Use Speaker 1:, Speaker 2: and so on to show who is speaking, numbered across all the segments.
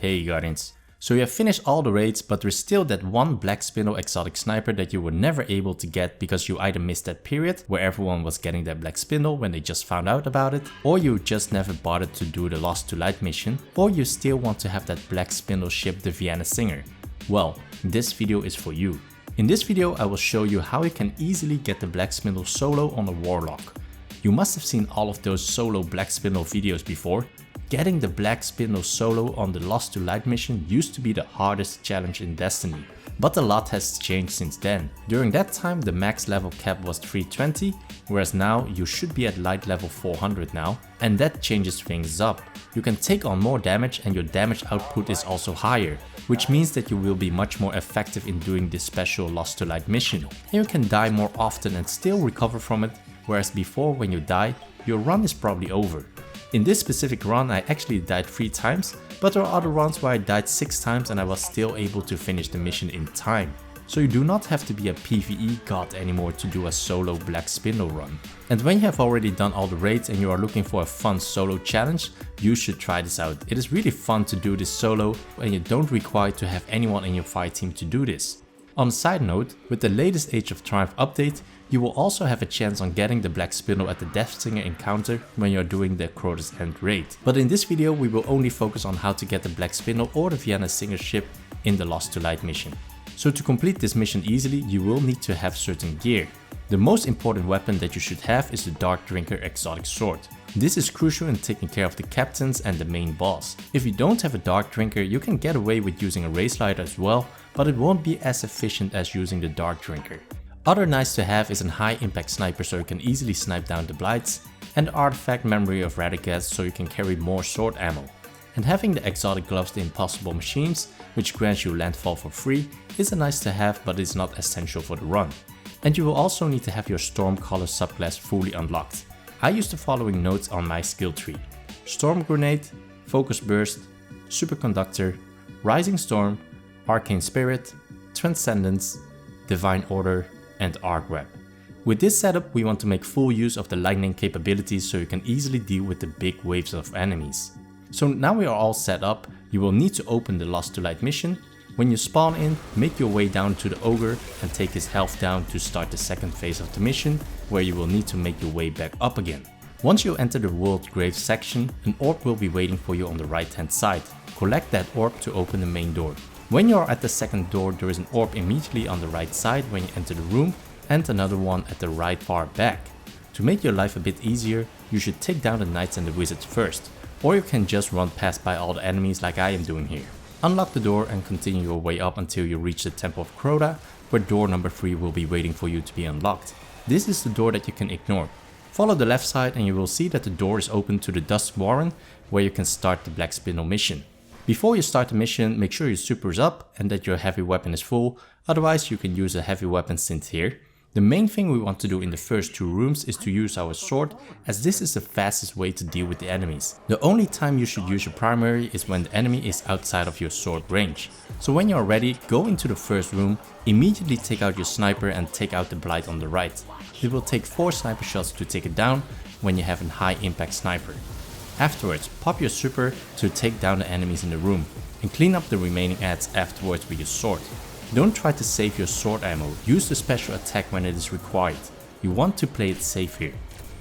Speaker 1: Hey Guardians. So you have finished all the raids, but there's still that one Black Spindle Exotic Sniper that you were never able to get because you either missed that period where everyone was getting that Black Spindle when they just found out about it, or you just never bothered to do the Lost to Light mission, or you still want to have that Black Spindle ship the Vienna Singer. Well, this video is for you. In this video I will show you how you can easily get the Black Spindle solo on a Warlock. You must have seen all of those Solo Black Spindle videos before. Getting the Black Spindle solo on the Lost to Light mission used to be the hardest challenge in Destiny, but a lot has changed since then. During that time the max level cap was 320, whereas now you should be at light level 400 now, and that changes things up. You can take on more damage and your damage output is also higher, which means that you will be much more effective in doing this special Lost to Light mission. And you can die more often and still recover from it, whereas before when you die, your run is probably over. In this specific run I actually died 3 times, but there are other runs where I died 6 times and I was still able to finish the mission in time. So you do not have to be a PvE god anymore to do a solo Black Spindle run. And when you have already done all the raids and you are looking for a fun solo challenge, you should try this out. It is really fun to do this solo and you don't require to have anyone in your fight team to do this. On a side note, with the latest Age of Triumph update, you will also have a chance on getting the Black Spindle at the Death Singer encounter when you're doing the Crota's End raid. But in this video we will only focus on how to get the Black Spindle or the Vienna Singer ship in the Lost to Light mission. So to complete this mission easily you will need to have certain gear. The most important weapon that you should have is the Dark Drinker Exotic Sword. This is crucial in taking care of the captains and the main boss. If you don't have a Dark Drinker you can get away with using a Raze lighter as well, but it won't be as efficient as using the Dark Drinker. Other nice to have is a high impact sniper so you can easily snipe down the blights, and artifact memory of Radicats so you can carry more sword ammo. And having the exotic gloves the Impossible Machines, which grants you landfall for free, is a nice to have but is not essential for the run. And you will also need to have your Stormcaller subclass fully unlocked. I use the following notes on my skill tree: Storm Grenade, Focus Burst, Superconductor, Rising Storm, Arcane Spirit, Transcendence, Divine Order, and Arc Web. With this setup we want to make full use of the lightning capabilities so you can easily deal with the big waves of enemies. So now we are all set up, you will need to open the Lost to Light mission. When you spawn in, make your way down to the ogre and take his health down to start the second phase of the mission, where you will need to make your way back up again. Once you enter the World Grave section, an orb will be waiting for you on the right hand side. Collect that orb to open the main door. When you are at the second door there is an orb immediately on the right side when you enter the room, and another one at the right far back. To make your life a bit easier, you should take down the knights and the wizards first, or you can just run past by all the enemies like I am doing here. Unlock the door and continue your way up until you reach the Temple of Crota, where door number 3 will be waiting for you to be unlocked. This is the door that you can ignore. Follow the left side and you will see that the door is open to the Dusk Warren, where you can start the Black Spindle mission. Before you start the mission, make sure your super is up and that your heavy weapon is full, otherwise you can use a heavy weapon synth here. The main thing we want to do in the first 2 rooms is to use our sword, as this is the fastest way to deal with the enemies. The only time you should use your primary is when the enemy is outside of your sword range. So when you are ready, go into the first room, immediately take out your sniper and take out the blight on the right. It will take 4 sniper shots to take it down when you have a high impact sniper. Afterwards, pop your super to take down the enemies in the room, and clean up the remaining adds afterwards with your sword. Don't try to save your sword ammo, use the special attack when it is required. You want to play it safe here.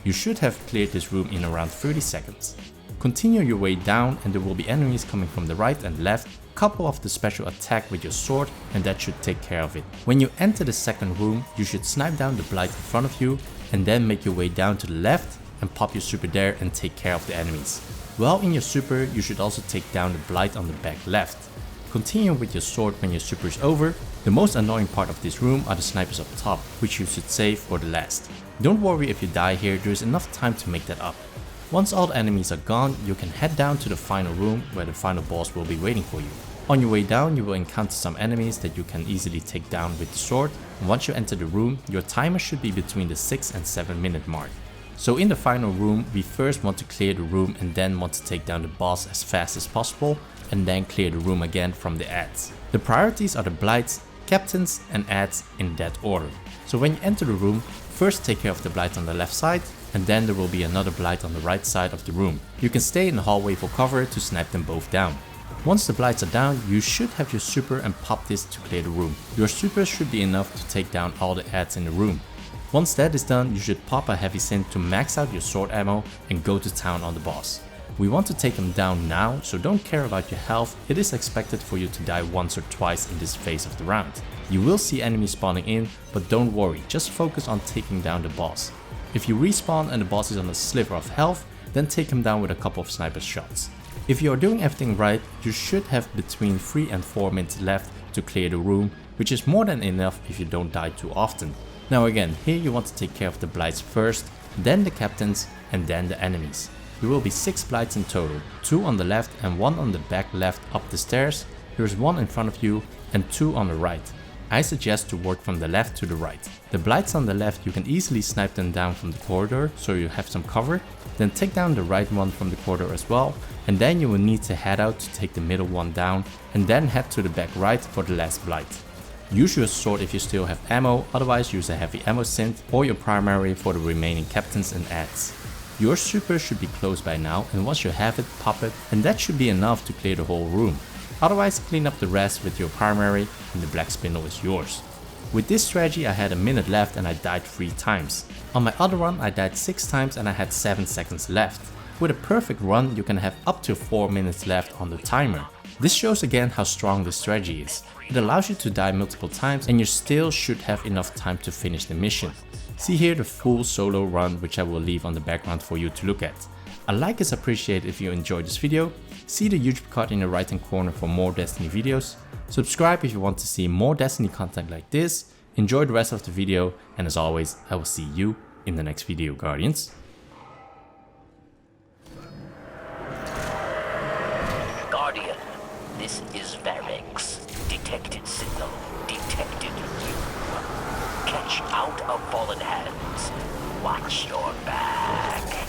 Speaker 1: You should have cleared this room in around 30 seconds. Continue your way down and there will be enemies coming from the right and left. Couple off the special attack with your sword and that should take care of it. When you enter the second room, you should snipe down the blight in front of you and then make your way down to the left and pop your super there and take care of the enemies. While in your super, you should also take down the blight on the back left. Continue with your sword when your super is over. The most annoying part of this room are the snipers up top, which you should save for the last. Don't worry if you die here, there is enough time to make that up. Once all the enemies are gone, you can head down to the final room where the final boss will be waiting for you. On your way down you will encounter some enemies that you can easily take down with the sword, and once you enter the room, your timer should be between the 6 and 7 minute mark. So in the final room, we first want to clear the room and then want to take down the boss as fast as possible, and then clear the room again from the adds. The priorities are the blights, captains and adds in that order. So when you enter the room, first take care of the blight on the left side, and then there will be another blight on the right side of the room. You can stay in the hallway for cover to snipe them both down. Once the blights are down, you should have your super and pop this to clear the room. Your super should be enough to take down all the ads in the room. Once that is done, you should pop a heavy synth to max out your sword ammo and go to town on the boss. We want to take him down now, so don't care about your health. It is expected for you to die once or twice in this phase of the round. You will see enemies spawning in, but don't worry, just focus on taking down the boss. If you respawn and the boss is on a sliver of health, then take him down with a couple of sniper shots. If you are doing everything right, you should have between 3 and 4 minutes left to clear the room, which is more than enough if you don't die too often. Now again, here you want to take care of the blights first, then the captains, and then the enemies. There will be 6 blights in total, 2 on the left and 1 on the back left up the stairs. There is 1 in front of you and 2 on the right. I suggest to work from the left to the right. The blights on the left, you can easily snipe them down from the corridor so you have some cover. Then take down the right one from the corridor as well, and then you will need to head out to take the middle one down and then head to the back right for the last blight. Use your sword if you still have ammo, otherwise use a heavy ammo synth or your primary for the remaining captains and ads. Your super should be close by now, and once you have it, pop it, and that should be enough to clear the whole room. Otherwise, clean up the rest with your primary and the Black Spindle is yours. With this strategy I had a minute left and I died 3 times. On my other run I died 6 times and I had 7 seconds left. With a perfect run you can have up to 4 minutes left on the timer. This shows again how strong this strategy is. It allows you to die multiple times and you still should have enough time to finish the mission. See here the full solo run, which I will leave on the background for you to look at. A like is appreciated if you enjoyed this video. See the YouTube card in the right hand corner for more Destiny videos. Subscribe if you want to see more Destiny content like this. Enjoy the rest of the video, and as always, I will see you in the next video, Guardians.
Speaker 2: Guardian, this is Varix. Detected signal. Detected you. Catch out of fallen hands. Watch your back.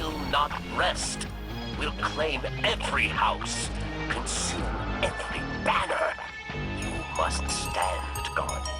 Speaker 2: will not rest. We'll claim every house, consume every banner. You must stand, Guardian.